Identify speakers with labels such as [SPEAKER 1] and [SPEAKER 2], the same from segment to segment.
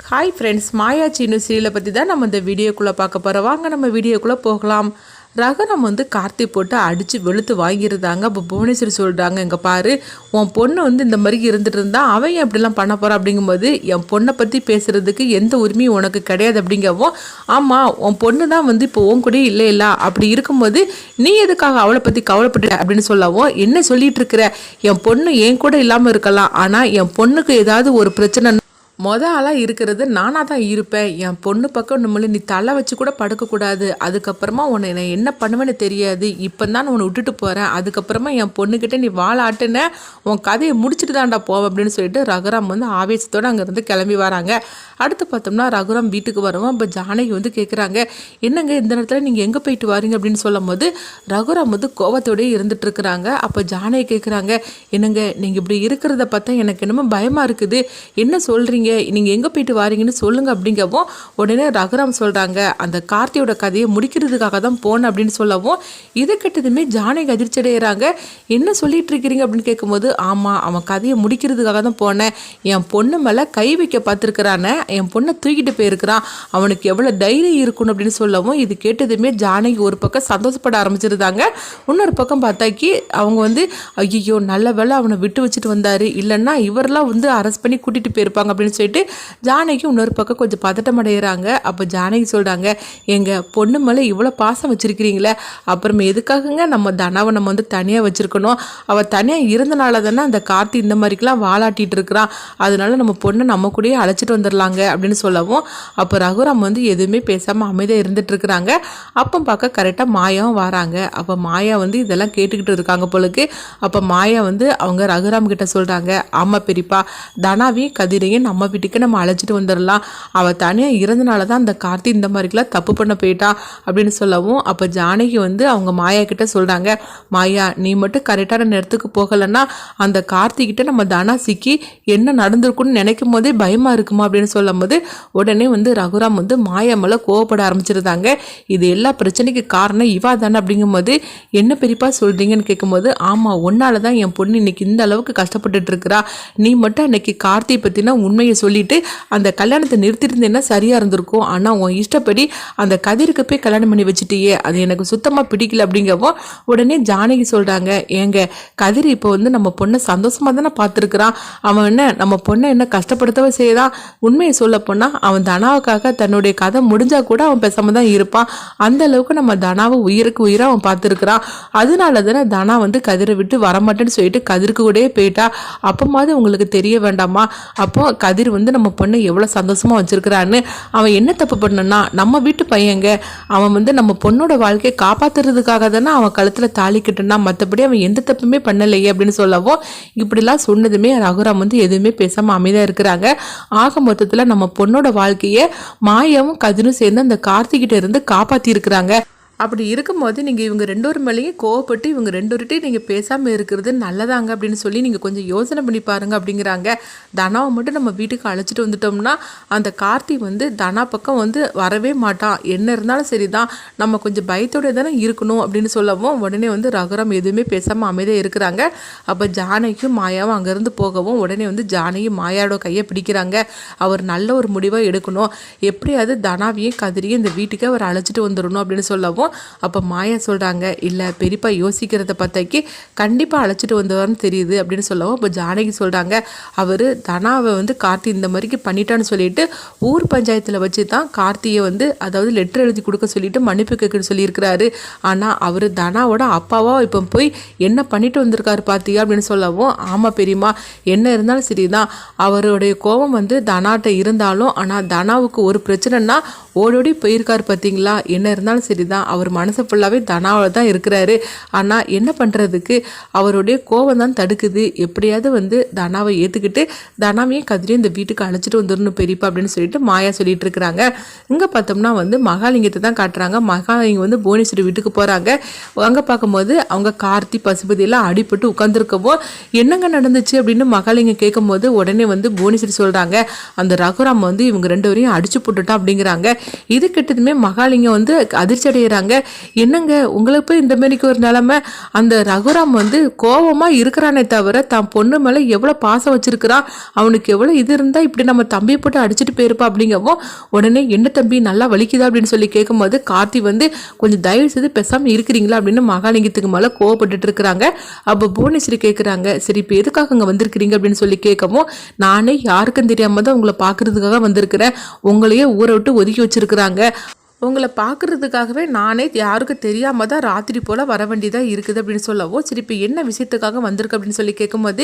[SPEAKER 1] Hi friends, மாயா சீனு சீரியலை பற்றி தான் நம்ம இந்த வீடியோக்குள்ளே பார்க்க போகிறோம். வாங்க நம்ம வீடியோக்குள்ளே போகலாம். ரகரம் கார்த்தி போட்டு அடித்து வெளுத்து வாங்கியிருந்தாங்க. அப்போ புவனேஸ்வரி சொல்கிறாங்க, இங்கே பாரு, உன் பொண்ணு இந்த மாதிரி இருந்துட்டு இருந்தா அவன் எப்படிலாம் பண்ண போகிறான் அப்படிங்கும்போது என் பொண்ணை பற்றி பேசுகிறதுக்கு எந்த உரிமையும் உனக்கு கிடையாது அப்படிங்கவும், ஆமாம் உன் பொண்ணு தான் இப்போ உன் கூட இல்லை அப்படி இருக்கும்போது நீ எதுக்காக அவளை பற்றி கவலைப்பட்டு அப்படின்னு சொல்லவும், என்ன சொல்லிட்டு இருக்கிற, என் பொண்ணு என் கூட இல்லாமல் இருக்கலாம், ஆனால் என் பொண்ணுக்கு ஏதாவது ஒரு பிரச்சனை ஆளாக இருக்கிறது நானாக தான் இருப்பேன். என் பொண்ணு பக்கம் நம்மளை நீ தலை வச்சு கூட படுக்கக்கூடாது. அதுக்கப்புறமா உன்னை நான் என்ன பண்ணுவேன்னு தெரியாது. இப்போ தான் நான் உன்னை விட்டுட்டு போகிறேன். அதுக்கப்புறமா என் பொண்ணுக்கிட்ட நீ வாழாட்டுன்னு உன் கதையை முடிச்சுட்டு தான்டா போவேன் அப்படின்னு சொல்லிட்டு ரகுராம் ஆவேசத்தோடு அங்கேருந்து கிளம்பி வராங்க. அடுத்து பார்த்தோம்னா ரகுராம் வீட்டுக்கு வருவோம். இப்போ ஜானகி கேட்குறாங்க, என்னங்க இந்த நேரத்தில் நீங்கள் எங்கே போயிட்டு வரீங்க அப்படின்னு சொல்லும் போது ரகுராம் கோவத்தோடய இருந்துட்டு இருக்கிறாங்க. அப்போ ஜானகி கேட்குறாங்க, என்னங்க நீங்கள் இப்படி இருக்கிறத பார்த்தா எனக்கு என்னமோ பயமாக இருக்குது, என்ன சொல்கிறீங்க, நீங்கள் எங்கே போயிட்டு வாரீங்கன்னு சொல்லுங்கள் அப்படிங்கவும், உடனே ரகுராம் சொல்கிறாங்க, அந்த கார்த்தியோட கதையை முடிக்கிறதுக்காக தான் போனேன் அப்படின்னு சொல்லவும், இதை கெட்டதுமே ஜானகி அதிர்ச்சி அடைகிறாங்க. என்ன சொல்லிட்டு இருக்கிறீங்க அப்படின்னு கேட்கும்போது, ஆமாம் அவன் கதையை முடிக்கிறதுக்காக தான் போனேன், என் பொண்ணு மேலே கை வைக்க பார்த்துருக்கிறானே, என் பொண்ணை தூக்கிட்டு போயிருக்கிறான், அவனுக்கு எவ்வளோ தைரியம் இருக்கணும் அப்படின்னு சொல்லவும், இது கேட்டதுமே ஜானகி ஒரு பக்கம் சந்தோஷப்பட ஆரம்பிச்சிருந்தாங்க. இன்னொரு பக்கம் பார்த்தாக்கி அவங்க ஐயோ நல்ல வேலை அவனை விட்டு வச்சுட்டு வந்தார், இல்லைன்னா இவரெல்லாம் அரெஸ்ட் பண்ணி கூட்டிகிட்டு போயிருப்பாங்க அப்படின்னு சொல்லிட்டு ஜானகி இன்னொரு பக்கம் கொஞ்சம் பதட்டம் அடைகிறாங்க. அப்போ ஜானகி சொல்கிறாங்க, எங்கள் பொண்ணு மேலே இவ்வளோ பாசம் வச்சுருக்கிறீங்களே, அப்புறம் எதுக்காகங்க நம்ம தனாவை நம்ம தனியாக வச்சுருக்கணும், அவள் தனியாக இருந்தனால தானே அந்த கார்த்தி இந்த மாதிரிக்கெலாம் வாலாட்டிகிட்டு இருக்கிறான், அதனால நம்ம பொண்ணை நம்ம கூடயே அழைச்சிட்டு வந்துடலாங்க அப்படின்னு சொல்லவும், அப்போ ரகுராம் எதுவுமே பேசாமல் அமைதியாக இருந்துட்டு இருக்கிறாங்க. அப்போ பார்க்க கரெக்டாக மாயாவும் வராங்க. அப்போ மாயா இதெல்லாம் கேட்டுக்கிட்டு இருக்காங்க போலுக்கு. அப்போ மாயா அவங்க ரகுராம் கிட்ட சொல்கிறாங்க, ஆமாம் பெரியப்பா, தனாவையும் கதிரையும் நம்ம வீட்டுக்கு நம்ம அழைச்சிட்டு வந்துடலாம், அவள் தனியாக இருந்தனால தான் அந்த கார்த்தி இந்த மாதிரிக்கெலாம் தப்பு பண்ண போயிட்டான் அப்படின்னு சொல்லவும், அப்போ ஜானகி அவங்க மாயா கிட்ட சொல்கிறாங்க, மாயா நீ மட்டும் கரெக்டான நேரத்துக்கு போகலைன்னா அந்த கார்த்திகிட்ட நம்ம தனா சிக்கி என்ன நடந்திருக்குன்னு நினைக்கும் போதே பயமாக இருக்குமா அப்படின்னு சொல்லும் போது, உடனே ரகுராம் மாயா மேலே கோவப்பட ஆரம்பிச்சிருந்தாங்க. இது எல்லா பிரச்சனைக்கு காரணம் இவா தானே அப்படிங்கும்போது, என்ன பெரியப்பா சொல்கிறீங்கன்னு கேட்கும்போது, ஆமாம் உன்னால தான் என் பொண்ணு இன்னைக்கு இந்த அளவுக்கு கஷ்டப்பட்டுட்டு இருக்கிறா, நீ மட்டும் அன்னைக்கு கார்த்தியை பற்றினா உண்மையை சொல்லிட்டு அந்த கல்யாணத்தை நிறுத்திருந்தேன்னா சரியாக இருந்திருக்கும், ஆனால் உன் இஷ்டப்படி அந்த கதிருக்கு போய் கல்யாணம் பண்ணி வச்சுட்டியே, அது எனக்கு சுத்தமாக பிடிக்கல அப்படிங்கவும், உடனே ஜானகி சொல்கிறாங்க, ஏங்க கதிர் இப்போ நம்ம பொண்ணை சந்தோஷமாக தானே பார்த்துருக்குறான், அவன் என்ன நம்ம பொண்ணை என்ன கஷ்டப்படுத்தவே செய்யதான், உண்மையை சொல்ல போனால் அவன் தனாவுக்காக தன்னுடைய கதை முடிஞ்சால் கூட அவன் பேசாமல் தான் இருப்பான், அந்த அளவுக்கு நம்ம தனாவை உயிருக்கு உயிராக அவன் பார்த்துருக்குறான், அதனால தானே தனா கதிரை விட்டு வரமாட்டேன்னு சொல்லிட்டு கதிருக்கு கூடயே போயிட்டா, அப்போமாவது உங்களுக்கு தெரிய வேண்டாமா, அப்போ கதிர் நம்ம பொண்ணை எவ்வளோ சந்தோஷமாக வச்சுருக்கிறான்னு, அவன் என்ன தப்பு பண்ணனா, நம்ம வீட்டு பையங்க, அவன் நம்ம பொண்ணோட வாழ்க்கையை காப்பாற்றுறதுக்காக தானே அவன் கழுத்தில் தாலி கட்டுனா, மற்றபடி அவன் எந்த தப்புமே பண்ணலையே அப்படின்னு சொல்லவும், இப்படிலாம் சொன்னதுமே ரகுராம் எதுவுமே பேசாமல் அமைதியாக இருக்கிறாங்க. ஆக மொத்தத்தில் நம்ம பொண்ணோட வாழ்க்கையை மாயாவும் கதிரும் சேர்ந்து அந்த கார்த்திகிட்ட இருந்து காப்பாற்றி இருக்கிறாங்க. அப்படி இருக்கும்போது நீங்கள் இவங்க ரெண்டோரு மேலேயும் கோவப்பட்டு இவங்க ரெண்டோருட்டையும் நீங்கள் பேசாமல் இருக்கிறது நல்லதாங்க அப்படின்னு சொல்லி நீங்கள் கொஞ்சம் யோசனை பண்ணி பாருங்க அப்படிங்கிறாங்க. தனாவை மட்டும் நம்ம வீட்டுக்கு அழைச்சிட்டு வந்துட்டோம்னா அந்த கார்த்தி தனா பக்கம் வரவே மாட்டான், என்ன இருந்தாலும் சரி தான், நம்ம கொஞ்சம் பயத்தோட தானே இருக்கணும் அப்படின்னு சொல்லவும், உடனே ரகுராம் எதுவுமே பேசாமல் அமைதியாக இருக்கிறாங்க. அப்போ ஜானகியும் மாயாவும் அங்கேருந்து போகவும், உடனே ஜானகி மாயாவோட கையை பிடிக்கிறாங்க. அவர் நல்ல ஒரு முடிவாக எடுக்கணும், எப்படியாவது தனாவையும் கதிரியும் இந்த வீட்டுக்கு அவர் அழைச்சிட்டு வந்துடணும் அப்படின்னு சொல்லவும், அப்போ மாயா சொல்கிறாங்க, இல்லை பெரியப்பா யோசிக்கிறத பார்த்தாக்கி கண்டிப்பாக அழைச்சிட்டு வந்தவர்னு தெரியுது அப்படின்னு சொல்லவும், இப்போ ஜானகி சொல்கிறாங்க, அவர் தனாவை கார்த்தி இந்த மாதிரிக்கு பண்ணிட்டான்னு சொல்லிட்டு ஊர் பஞ்சாயத்தில் வச்சு தான் கார்த்தியை அதாவது லெட்டர் எழுதி கொடுக்க சொல்லிட்டு மன்னிப்பு கேட்க சொல்லியிருக்கிறாரு, ஆனால் அவர் தனாவோட அப்பாவா இப்போ போய் என்ன பண்ணிட்டு வந்திருக்காரு பார்த்தியா அப்படின்னு சொல்லவும், ஆமாம் பெரியம்மா என்ன இருந்தாலும் சரி தான், அவருடைய கோபம் தனாட்ட இருந்தாலும், ஆனால் தனாவுக்கு ஒரு பிரச்சனைனா ஓடோடி போயிருக்காரு பார்த்தீங்களா, என்ன இருந்தாலும் சரி தான், அவர் மனசு ஃபுல்லாகவே தனாவில் தான் இருக்கிறாரு, ஆனால் என்ன பண்ணுறதுக்கு அவருடைய கோபம் தான் தடுக்குது, எப்படியாவது தனாவை ஏற்றுக்கிட்டு தனாவையும் கதிரையும் இந்த வீட்டுக்கு அழைச்சிட்டு வந்துடணும் பெரியப்பா அப்படின்னு சொல்லிட்டு மாயா சொல்லிட்டு இருக்கிறாங்க. இங்கே பார்த்தோம்னா மகாலிங்கத்தை தான் காட்டுறாங்க. மகாலிங்கம் புவனேஸ்வரி வீட்டுக்கு போகிறாங்க. அங்கே பார்க்கும்போது அவங்க கார்த்தி பசுபதி எல்லாம் அடிபட்டு உட்காந்துருக்கவோ, என்னங்க நடந்துச்சு அப்படின்னு மகாலிங்கம் கேட்கும்போது, உடனே புவனேஸ்வரி சொல்கிறாங்க, அந்த ரகுராம் இவங்க ரெண்டு வரையும் அடிச்சு போட்டுட்டான் அப்படிங்கிறாங்க. இது கிட்டதுமே மகாலிங்கம் அதிர்ச்சி அடைகிறாங்க. கேட்குறாங்க, என்னங்க உங்களுக்கு போய் இந்த மாதிரிக்கு ஒரு நிலமை, அந்த ரகுராம் வந்து கோபமாக இருக்கிறானே தவிர தான் பொண்ணு மேலே எவ்வளோ பாசம் வச்சிருக்கிறான், அவனுக்கு எவ்வளோ இது இருந்தால் இப்படி நம்ம தம்பியை போட்டு அடிச்சுட்டு போயிருப்பா அப்படிங்கவும் உடனே என்ன தம்பி நல்லா வலிக்குதா அப்படின்னு சொல்லி கேட்கும்போது கார்த்தி வந்து கொஞ்சம் தயவு செய்து பேசாமல் இருக்கிறீங்களா அப்படின்னு மகாலிங்கத்துக்கு மேலே கோவப்பட்டுட்டு இருக்கிறாங்க. அப்போ புவனேஸ்வரி கேட்குறாங்க, சரி இப்போ எதுக்காக அங்கே வந்திருக்கிறீங்க அப்படின்னு சொல்லி கேட்கவும், நானே யாருக்கும் தெரியாம தான் உங்களை பார்க்கறதுக்காக வந்திருக்கிறேன், உங்களையே ஊரை விட்டு ஒதுக்கி வச்சிருக்கிறாங்க, உங்களை பார்க்குறதுக்காகவே நானே யாருக்கும் தெரியாமல் தான் ராத்திரி போல் வர வேண்டியதாக இருக்குது அப்படின்னு சொல்லவும், சரி இப்போ என்ன விஷயத்துக்காக வந்திருக்கு அப்படின்னு சொல்லி கேட்கும்போது,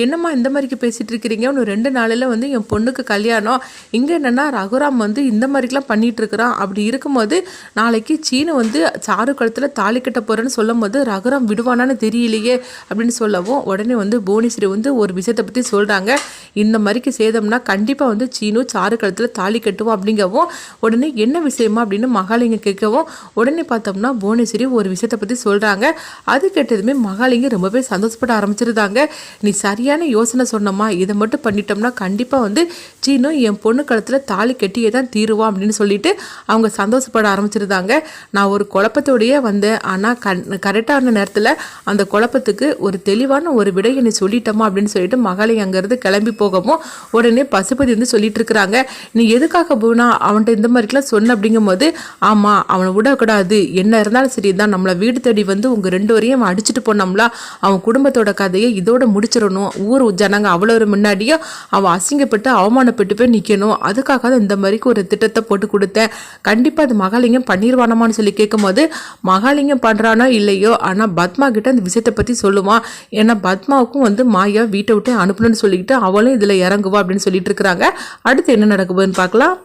[SPEAKER 1] என்னம்மா இந்த மாதிரிக்கு பேசிகிட்டு இருக்கிறீங்க, இன்னும் 2 நாளில் வந்து என் பொண்ணுக்கு கல்யாணம், இங்கே என்னென்னா ரகுராம் வந்து இந்த மாதிரிக்கெலாம் பண்ணிகிட்ருக்கிறான், அப்படி இருக்கும்போது நாளைக்கு சீனு வந்து சாரு கழுத்தில் தாலி கட்ட போகிறேன்னு சொல்லும் போது ரகுராம் விடுவானான்னு தெரியலையே அப்படின்னு சொல்லவும், உடனே வந்து புவனேஸ்வரி வந்து ஒரு விஷயத்தை பற்றி சொல்கிறாங்க, இந்த மாதிரிக்கு சேதம்னா கண்டிப்பாக வந்து சீனு சாரு கழுத்தில் தாலி கட்டுவோம் அப்படிங்கவும், உடனே என்ன விஷயமா அப்படின்னு மகாலிங்கம் கேட்கவும், உடனே பார்த்தோம்னா புவனேஸ்வரி ஒரு விஷயத்தை பற்றி சொல்கிறாங்க. அது கேட்டதுமே மகாலிங்கம் ரொம்பவே சந்தோஷப்பட ஆரம்பிச்சிருந்தாங்க. நீ சரியான யோசனை சொன்னம்மா, இதை மட்டும் பண்ணிட்டோம்னா கண்டிப்பாக வந்து சீனு என் பொண்ணு கழுத்தில் தாலி கட்டியே தான் தீருவான் அப்படின்னு சொல்லிட்டு அவங்க சந்தோஷப்பட ஆரம்பிச்சிருந்தாங்க. நான் ஒரு குழப்பத்தோடையே வந்தேன், ஆனால் கரெக்டான நேரத்தில் அந்த குழப்பத்துக்கு ஒரு தெளிவான ஒரு விடையை நீ சொல்லிட்டோமா அப்படின்னு சொல்லிட்டு மகாலிங்கம் அங்கேருந்து கிளம்பி போகவும், உடனே பசுபதி வந்து சொல்லிட்டு இருக்கிறாங்க, நீ எதுக்காக போனா அவன்கிட்ட இந்த மாதிரிக்கெல்லாம் சொன்ன அப்படிங்கும்போது, ஆமாம் அவனை விடக்கூடாது, என்ன இருந்தாலும் சரி தான், நம்மளை வீடு தேடி வந்து உங்கள் 2 வரையும் அவன் அடிச்சுட்டு போனோம்ல, அவன் குடும்பத்தோட கதையை இதோட முடிச்சிடணும், ஊர் ஜனங்க அவ்வளோ முன்னாடியும் அவன் அசிங்கப்பட்டு அவமானப்பட்டு போய் நிற்கணும், அதுக்காக தான் இந்த மாதிரிக்கு ஒரு திட்டத்தை போட்டு கொடுத்தேன், கண்டிப்பாக அது மகாலிங்கம் பண்ணிடுவானமான்னு சொல்லி கேட்கும்போது, மகாலிங்கம் பண்ணுறானோ இல்லையோ ஆனால் பத்மா கிட்ட அந்த விஷயத்தை பற்றி சொல்லுவான், ஏன்னா பத்மாவுக்கும் வந்து மாயா வீட்டை விட்டு அனுப்பணும்னு சொல்லிக்கிட்டு அவளும் இதில் இறங்குவா அப்படின்னு சொல்லிட்டு இருக்கிறாங்க. அடுத்து என்ன நடக்குதுன்னு பார்க்கலாம்.